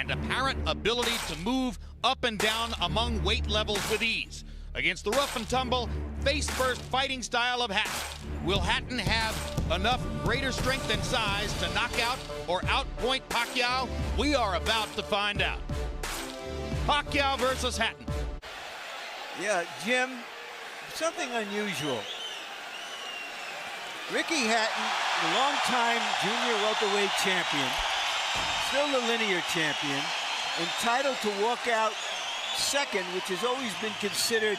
and apparent ability to move up and down among weight levels with ease. Against the rough and tumble, face-first fighting style of Hatton. Will Hatton have enough greater strength and size to knock out or outpoint Pacquiao? We are about to find out. Pacquiao versus Hatton. Yeah, Jim, something unusual. Ricky Hatton, the longtime junior welterweight champion, still the linear champion, entitled to walk out second, which has always been considered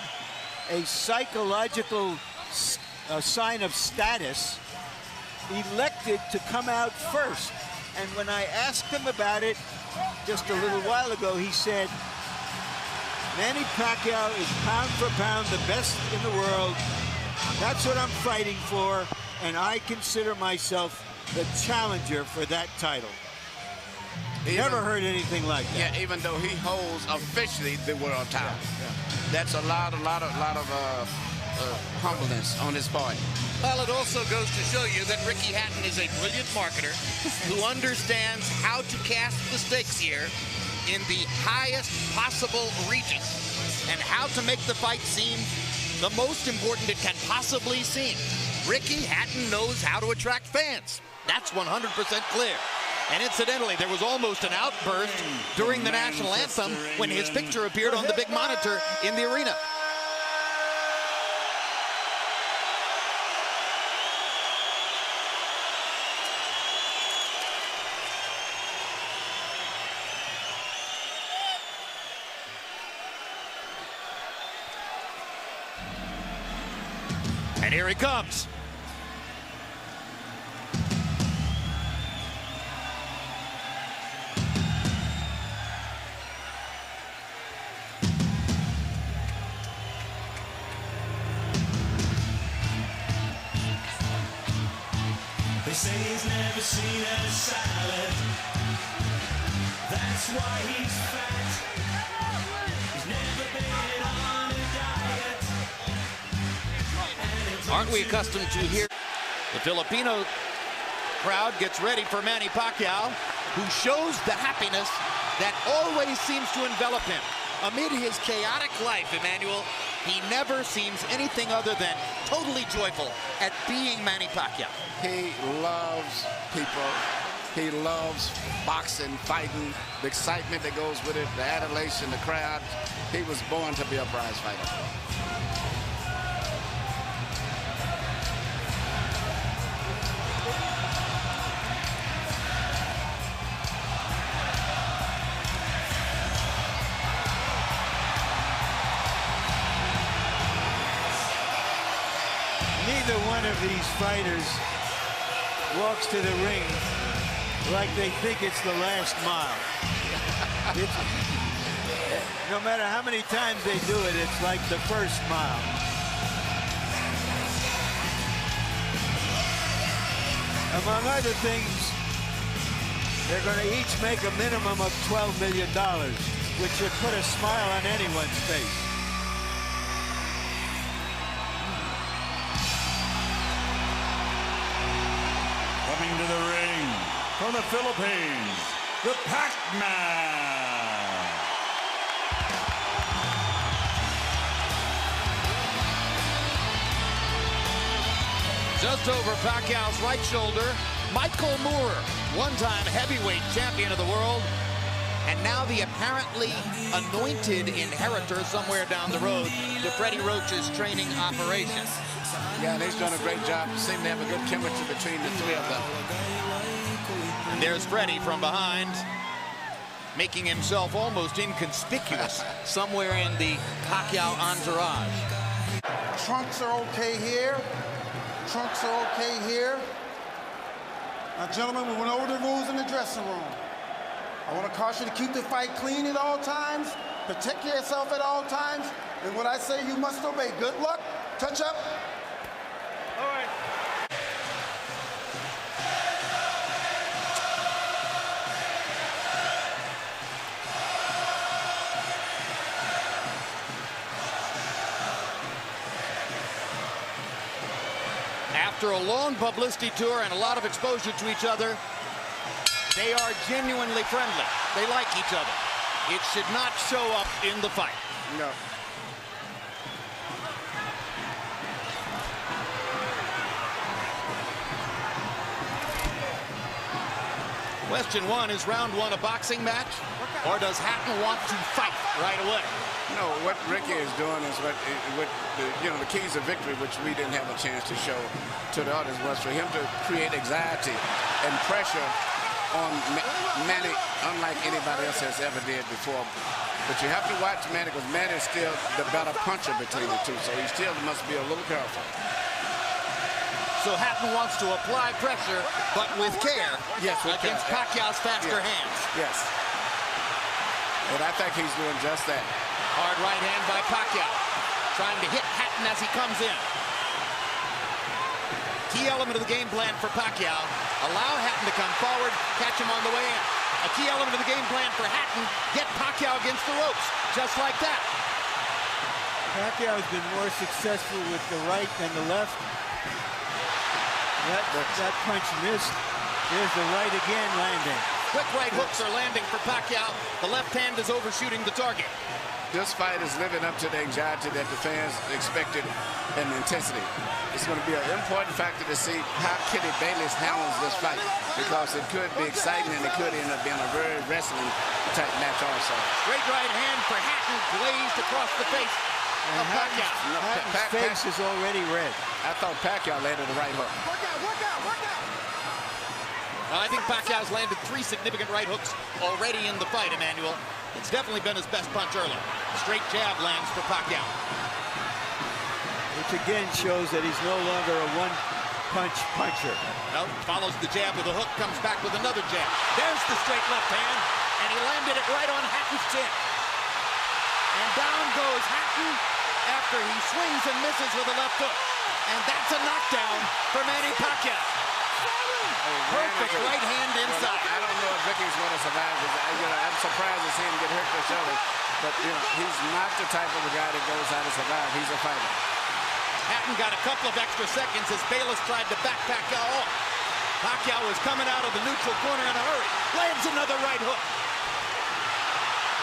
a psychological sign of status, elected to come out first. And when I asked him about it just a little while ago, he said, Manny Pacquiao is pound for pound the best in the world. That's what I'm fighting for, and I consider myself the challenger for that title. Never heard anything like that. Yeah, even though he holds officially the world title. Yeah. That's a lot of humbleness on his part. Well, it also goes to show you that Ricky Hatton is a brilliant marketer who understands how to cast the stakes here in the highest possible region and how to make the fight seem the most important it can possibly seem. Ricky Hatton knows how to attract fans. That's 100% clear. And incidentally, there was almost an outburst during the national anthem when his picture appeared on the big monitor in the arena. And here he comes. They say he's never seen a salad. That's why he's fat. He's never been on a diet. Aren't we accustomed to hear the Filipino crowd gets ready for Manny Pacquiao, who shows the happiness that always seems to envelop him. Amid his chaotic life, Emmanuel, he never seems anything other than totally joyful at being Manny Pacquiao. He loves people. He loves boxing, fighting, the excitement that goes with it, the adulation, the crowd. He was born to be a prize fighter. Neither one of these fighters walks to the ring like they think it's the last mile. No matter how many times they do it, it's like the first mile. Among other things, they're going to each make a minimum of $12 million, which should put a smile on anyone's face. Coming to the ring from the Philippines, the Pac-Man. Just over Pacquiao's right shoulder, Michael Moore, one-time heavyweight champion of the world, and now the apparently anointed inheritor somewhere down the road to Freddie Roach's training operation. Yeah, and he's done a great job. Seem to have a good chemistry between the three of them. And there's Freddie from behind, making himself almost inconspicuous somewhere in the Pacquiao entourage. Trunks are okay here. Trunks are okay here. Now, gentlemen, we went over the rules in the dressing room. I want to caution you to keep the fight clean at all times, protect yourself at all times, and what I say you must obey. Good luck. Touch up. All right. After a long publicity tour and a lot of exposure to each other, They are genuinely friendly. They like each other. It should not show up in the fight. No. Question one, is round one a boxing match? Or does Hatton want to fight right away? No, what Ricky is doing is what the keys of victory, which we didn't have a chance to show to the audience, was for him to create anxiety and pressure on Manny, unlike anybody else has ever did before. But you have to watch Manny, because Manny is still the better puncher between the two, so he still must be a little careful. So Hatton wants to apply pressure, but with care, yes, against Pacquiao's faster yes. hands. Yes. And I think he's doing just that. Hard right hand by Pacquiao, trying to hit Hatton as he comes in. Key element of the game plan for Pacquiao, allow Hatton to come forward, catch him on the way in. A key element of the game plan for Hatton, get Pacquiao against the ropes, just like that. Pacquiao's been more successful with the right than the left. That punch missed. There's the right again landing. Quick right hooks are landing for Pacquiao. The left hand is overshooting the target. This fight is living up to the anxiety that the fans expected and the intensity. It's going to be an important factor to see how Kitty Bayless handles this fight, because it could be exciting and it could end up being a very wrestling type match also. Great right hand for Hatton, glazed across the face of Pacquiao. Hatton's face is already red. I thought Pacquiao landed the right hook. I think Pacquiao's landed 3 significant right hooks already in the fight, Emmanuel. It's definitely been his best punch early. Straight jab lands for Pacquiao. Which again shows that he's no longer a one-punch puncher. No, follows the jab with a hook, comes back with another jab. There's the straight left hand, and he landed it right on Hatton's chin. And down goes Hatton after he swings and misses with a left hook. And that's a knockdown for Manny Pacquiao. Perfect right hand inside. Well, I don't know if Ricky's going to survive. I'm surprised to see him get hurt for shoulder. But he's not the type of a guy that goes out to survive. He's a fighter. Hatton got a couple of extra seconds as Bayless tried to back Pacquiao off. Pacquiao was coming out of the neutral corner in a hurry. Lands another right hook.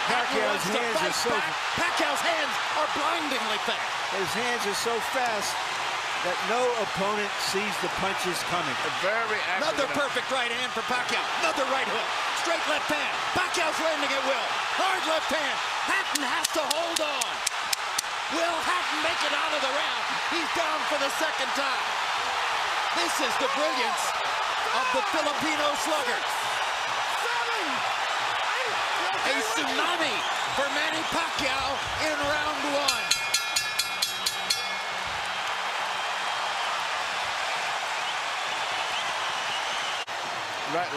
Pacquiao's hands are so... Pacquiao's hands are blindingly fast. His hands are so fast that no opponent sees the punches coming. Very accurate. Another perfect right hand for Pacquiao. Another right hook. Straight left hand. Pacquiao's landing at will. Hard left hand. Hatton has to hold on. Will Hatton make it out of the round? He's down for the second time. This is the brilliance of the Filipino slugger. A tsunami for Manny Pacquiao in round one.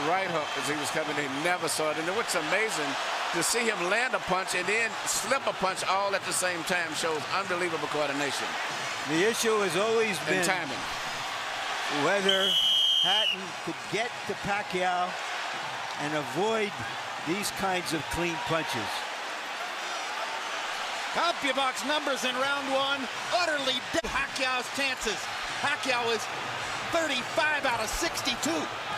Right hook as he was coming in, never saw it. And what's amazing, to see him land a punch and then slip a punch all at the same time shows unbelievable coordination. The issue has always been timing. Whether Hatton could get to Pacquiao and avoid these kinds of clean punches. CompuBox numbers in round one utterly dead Pacquiao's chances. Pacquiao is 35 out of 62.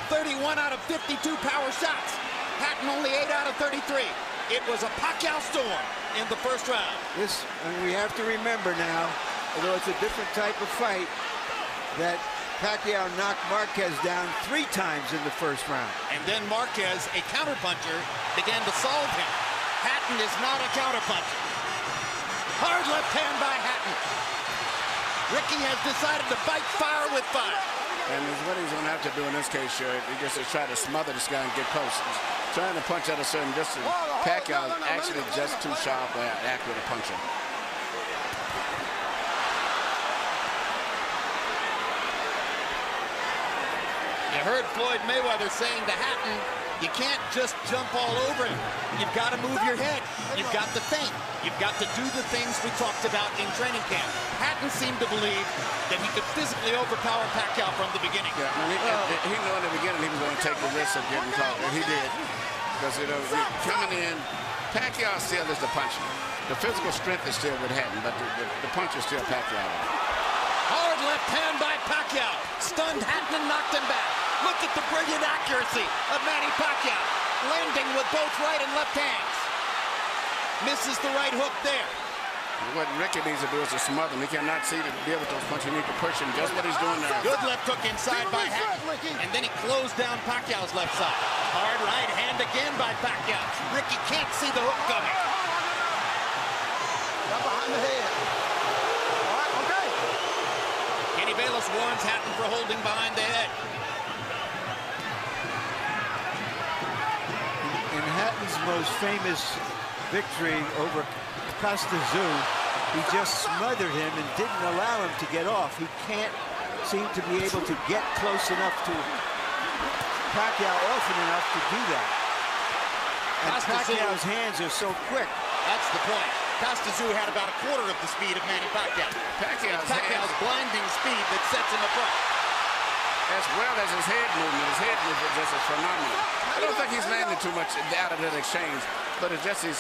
31 out of 52 power shots. Hatton only 8 out of 33. It was a Pacquiao storm in the first round. And we have to remember now, although it's a different type of fight, that Pacquiao knocked Marquez down 3 times in the first round. And then Marquez, a counterpuncher, began to solve him. Hatton is not a counterpuncher. Hard left hand by Hatton. Ricky has decided to fight fire with fire. And what he's going to have to do in this case, sure, he just try to smother this guy and get close. He's trying to punch at a certain distance. Pacquiao is actually just too sharp or accurate a puncher. You heard Floyd Mayweather saying to Hatton, you can't just jump all over him. You've got to move your head. You've got to think. You've got to do the things we talked about in training camp. Hatton seemed to believe that he could physically overpower Pacquiao from the beginning. Yeah, he knew in the beginning he was going to take the risk of getting caught, and he did. Because, coming in, Pacquiao still is the puncher. The physical strength is still with Hatton, but the punch is still Pacquiao. Hard left hand by Pacquiao. Stunned Hatton and knocked him back. Look at the brilliant accuracy of Manny Pacquiao, landing with both right and left hands. Misses the right hook there. What Ricky needs to do is to smother him. He cannot see to deal with those punches. He needs to push him. Just what he's doing there. Good left hook inside by Hatton. And then he closed down Pacquiao's left side. Hard right hand again by Pacquiao. Ricky can't see the hook coming. Got behind the head. All right, okay. Kenny Bayless warns Hatton for holding behind the head. In Hatton's most famous victory over Costa-Zoo, he just smothered him and didn't allow him to get off. He can't seem to be able to get close enough to Pacquiao often enough to do that. And Pacquiao's hands are so quick. That's the point. Costa-Zoo had about a quarter of the speed of Manny Pacquiao. Pacquiao's blinding speed that sets him apart. As well as his head movement. His head movement just is phenomenal. I don't think he's landed too much out of that exchange, but it's just his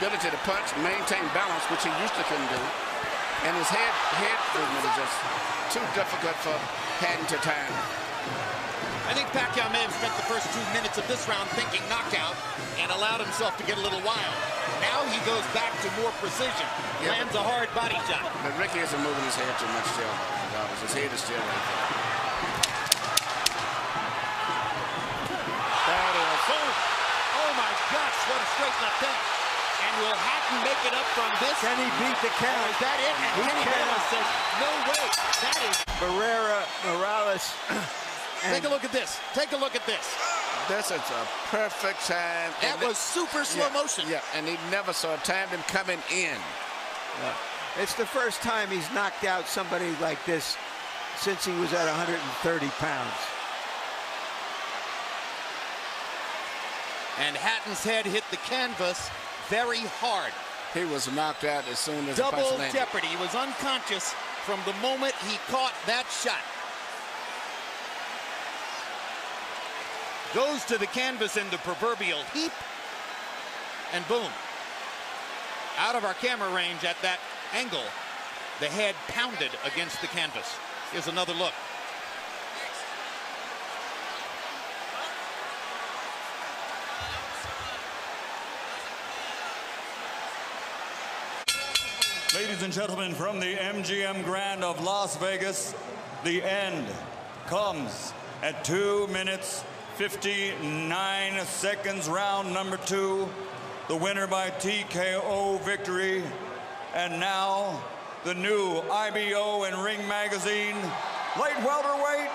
ability to punch, maintain balance, which he used to couldn't do. And his head movement is just too difficult for Hatton to time. I think Pacquiao may have spent the first 2 minutes of this round thinking knockout and allowed himself to get a little wild. Now he goes back to more precision, lands a hard body shot. But Ricky isn't moving his head too much still. His head is still right there. That is, oh my gosh, what a straight left hand. And will Hatton make it up from this? Can he beat the count? Is that it? And Kenny Bayless says, no way. That is. Morales. Take a look at this. Take a look at this. This is a perfect time. That was super slow motion. Yeah, and he never saw timed him coming in. It's the first time he's knocked out somebody like this since he was at 130 pounds. And Hatton's head hit the canvas very hard. He was knocked out as soon as the punch Double landed. jeopardy. He was unconscious from the moment he caught that shot. Goes to the canvas in the proverbial heap, and boom. Out of our camera range at that angle, the head pounded against the canvas. Here's another look. Ladies and gentlemen, from the MGM Grand of Las Vegas, the end comes at 2 minutes, 59 seconds, round number 2. The winner by TKO victory. And now, the new IBO and Ring Magazine light welterweight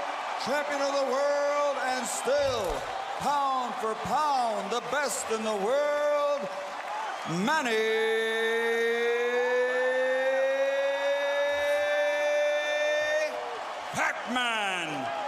champion of the world, and still, pound for pound, the best in the world, Manny Pacquiao.